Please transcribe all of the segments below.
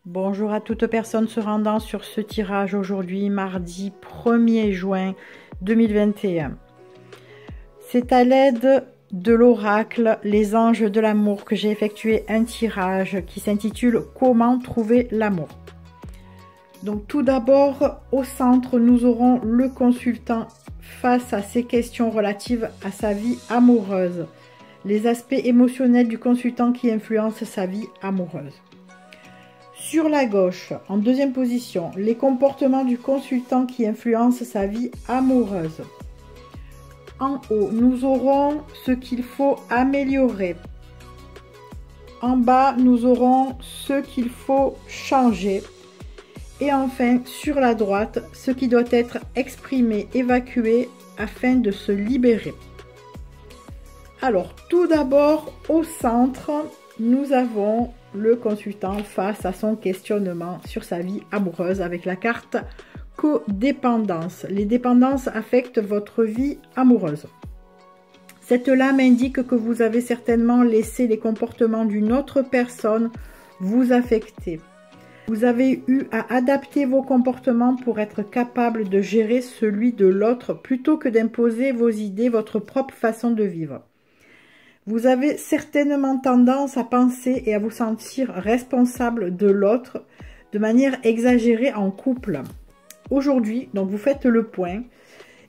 Bonjour à toute personne se rendant sur ce tirage aujourd'hui, mardi 1er juin 2021. C'est à l'aide de l'oracle Les Anges de l'amour que j'ai effectué un tirage qui s'intitule « Comment trouver l'amour ». Donc tout d'abord, au centre, nous aurons le consultant face à ses questions relatives à sa vie amoureuse. Les aspects émotionnels du consultant qui influencent sa vie amoureuse. Sur la gauche, en deuxième position, les comportements du consultant qui influencent sa vie amoureuse. En haut, nous aurons ce qu'il faut améliorer. En bas, nous aurons ce qu'il faut changer. Et enfin, sur la droite, ce qui doit être exprimé, évacué afin de se libérer. Alors, tout d'abord, au centre, nous avons le consultant face à son questionnement sur sa vie amoureuse avec la carte codépendance. Les dépendances affectent votre vie amoureuse. Cette lame indique que vous avez certainement laissé les comportements d'une autre personne vous affecter. Vous avez eu à adapter vos comportements pour être capable de gérer celui de l'autre plutôt que d'imposer vos idées, votre propre façon de vivre. Vous avez certainement tendance à penser et à vous sentir responsable de l'autre de manière exagérée en couple. Aujourd'hui, donc vous faites le point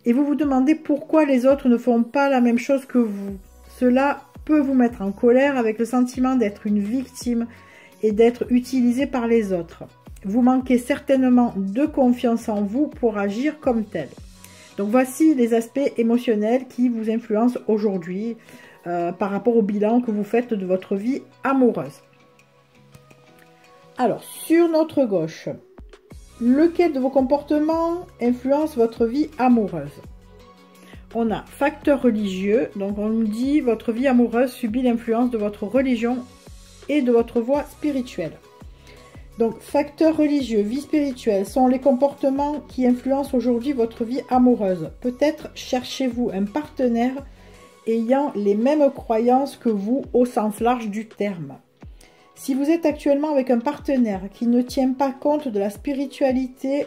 et vous vous demandez pourquoi les autres ne font pas la même chose que vous. Cela peut vous mettre en colère avec le sentiment d'être une victime et d'être utilisé par les autres. Vous manquez certainement de confiance en vous pour agir comme tel. Donc voici les aspects émotionnels qui vous influencent aujourd'hui par rapport au bilan que vous faites de votre vie amoureuse. Alors, sur notre gauche, lequel de vos comportements influence votre vie amoureuse? On a facteur religieux, donc on nous dit votre vie amoureuse subit l'influence de votre religion et de votre voie spirituelle. Donc, facteur religieux, vie spirituelle sont les comportements qui influencent aujourd'hui votre vie amoureuse. Peut-être cherchez-vous un partenaire ayant les mêmes croyances que vous au sens large du terme. Si vous êtes actuellement avec un partenaire qui ne tient pas compte de la spiritualité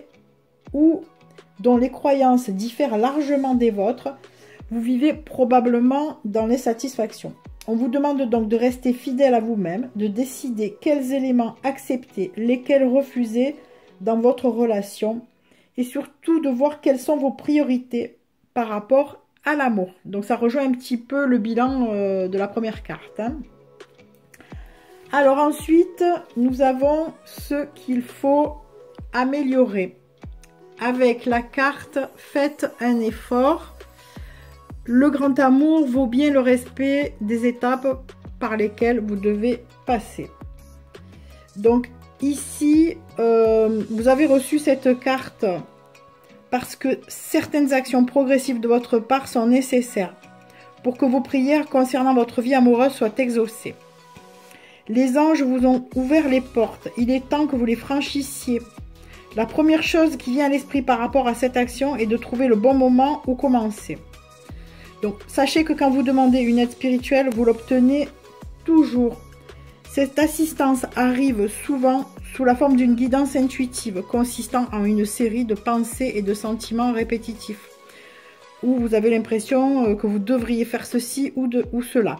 ou dont les croyances diffèrent largement des vôtres, vous vivez probablement dans l'insatisfaction. On vous demande donc de rester fidèle à vous-même, de décider quels éléments accepter, lesquels refuser dans votre relation et surtout de voir quelles sont vos priorités par rapport à l'amour. Donc ça rejoint un petit peu le bilan de la première carte. Alors ensuite, nous avons ce qu'il faut améliorer. Avec la carte, faites un effort. Le grand amour vaut bien le respect des étapes par lesquelles vous devez passer. Donc ici, vous avez reçu cette carte parce que certaines actions progressives de votre part sont nécessaires pour que vos prières concernant votre vie amoureuse soient exaucées. Les anges vous ont ouvert les portes. Il est temps que vous les franchissiez. La première chose qui vient à l'esprit par rapport à cette action est de trouver le bon moment où commencer. Donc, sachez que quand vous demandez une aide spirituelle, vous l'obtenez toujours. Cette assistance arrive souvent sous la forme d'une guidance intuitive consistant en une série de pensées et de sentiments répétitifs où vous avez l'impression que vous devriez faire ceci ou cela.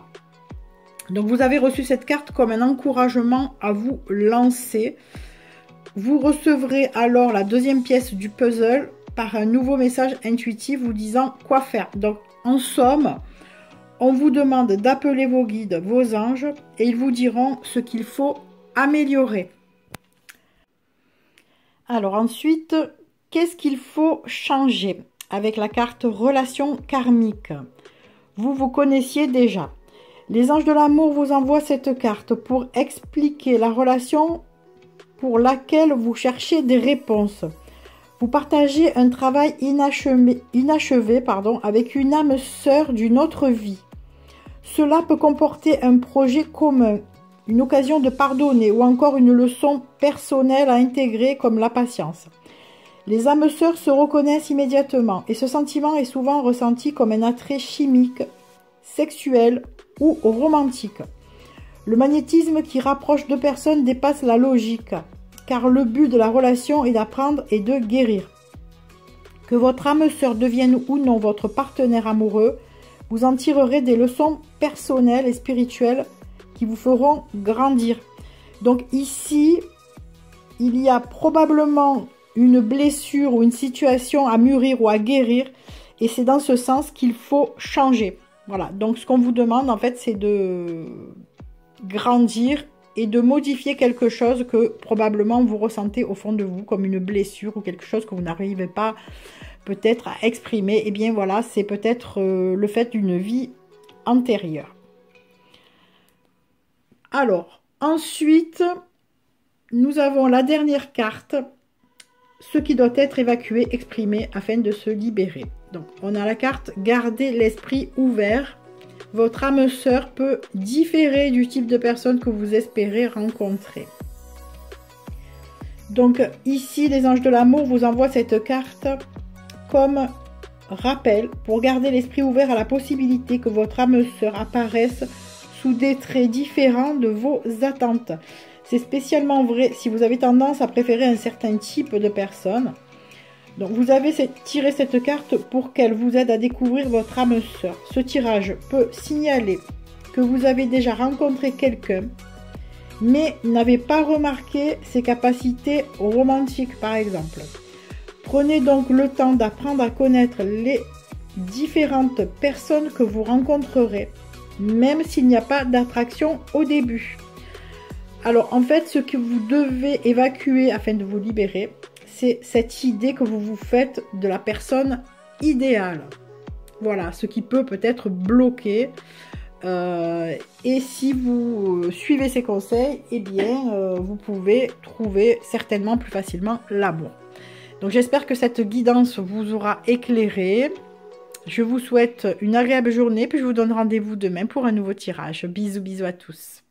Donc, vous avez reçu cette carte comme un encouragement à vous lancer. Vous recevrez alors la deuxième pièce du puzzle par un nouveau message intuitif vous disant quoi faire. Donc, en somme, on vous demande d'appeler vos guides, vos anges, et ils vous diront ce qu'il faut améliorer. Alors ensuite, qu'est-ce qu'il faut changer? Avec la carte relation karmique, vous vous connaissiez déjà. Les anges de l'amour vous envoient cette carte pour expliquer la relation pour laquelle vous cherchez des réponses. Vous partagez un travail inachevé avec une âme sœur d'une autre vie. Cela peut comporter un projet commun, une occasion de pardonner ou encore une leçon personnelle à intégrer comme la patience. Les âmes sœurs se reconnaissent immédiatement et ce sentiment est souvent ressenti comme un attrait chimique, sexuel ou romantique. Le magnétisme qui rapproche deux personnes dépasse la logique. car le but de la relation est d'apprendre et de guérir. Que votre âme sœur devienne ou non votre partenaire amoureux, vous en tirerez des leçons personnelles et spirituelles qui vous feront grandir. Donc ici, il y a probablement une blessure ou une situation à mûrir ou à guérir, et c'est dans ce sens qu'il faut changer. Voilà, donc ce qu'on vous demande en fait, c'est de grandir et de modifier quelque chose que probablement vous ressentez au fond de vous comme une blessure ou quelque chose que vous n'arrivez pas peut-être à exprimer. Et bien voilà, c'est peut-être le fait d'une vie antérieure. Alors, ensuite, nous avons la dernière carte, ce qui doit être évacué, exprimé afin de se libérer. Donc, on a la carte « Gardez l'esprit ouvert ». Votre âme sœur peut différer du type de personne que vous espérez rencontrer. Donc ici, les anges de l'amour vous envoient cette carte comme rappel pour garder l'esprit ouvert à la possibilité que votre âme sœur apparaisse sous des traits différents de vos attentes. C'est spécialement vrai si vous avez tendance à préférer un certain type de personne. Donc vous avez tiré cette carte pour qu'elle vous aide à découvrir votre âme sœur. Ce tirage peut signaler que vous avez déjà rencontré quelqu'un, mais n'avez pas remarqué ses capacités romantiques par exemple. Prenez donc le temps d'apprendre à connaître les différentes personnes que vous rencontrerez, même s'il n'y a pas d'attraction au début. Alors en fait, ce que vous devez évacuer afin de vous libérer, c'est cette idée que vous vous faites de la personne idéale. Voilà, ce qui peut peut-être bloquer. Et si vous suivez ces conseils, eh bien, vous pouvez trouver certainement plus facilement l'amour. Donc j'espère que cette guidance vous aura éclairé. Je vous souhaite une agréable journée, puis je vous donne rendez-vous demain pour un nouveau tirage. Bisous, bisous à tous.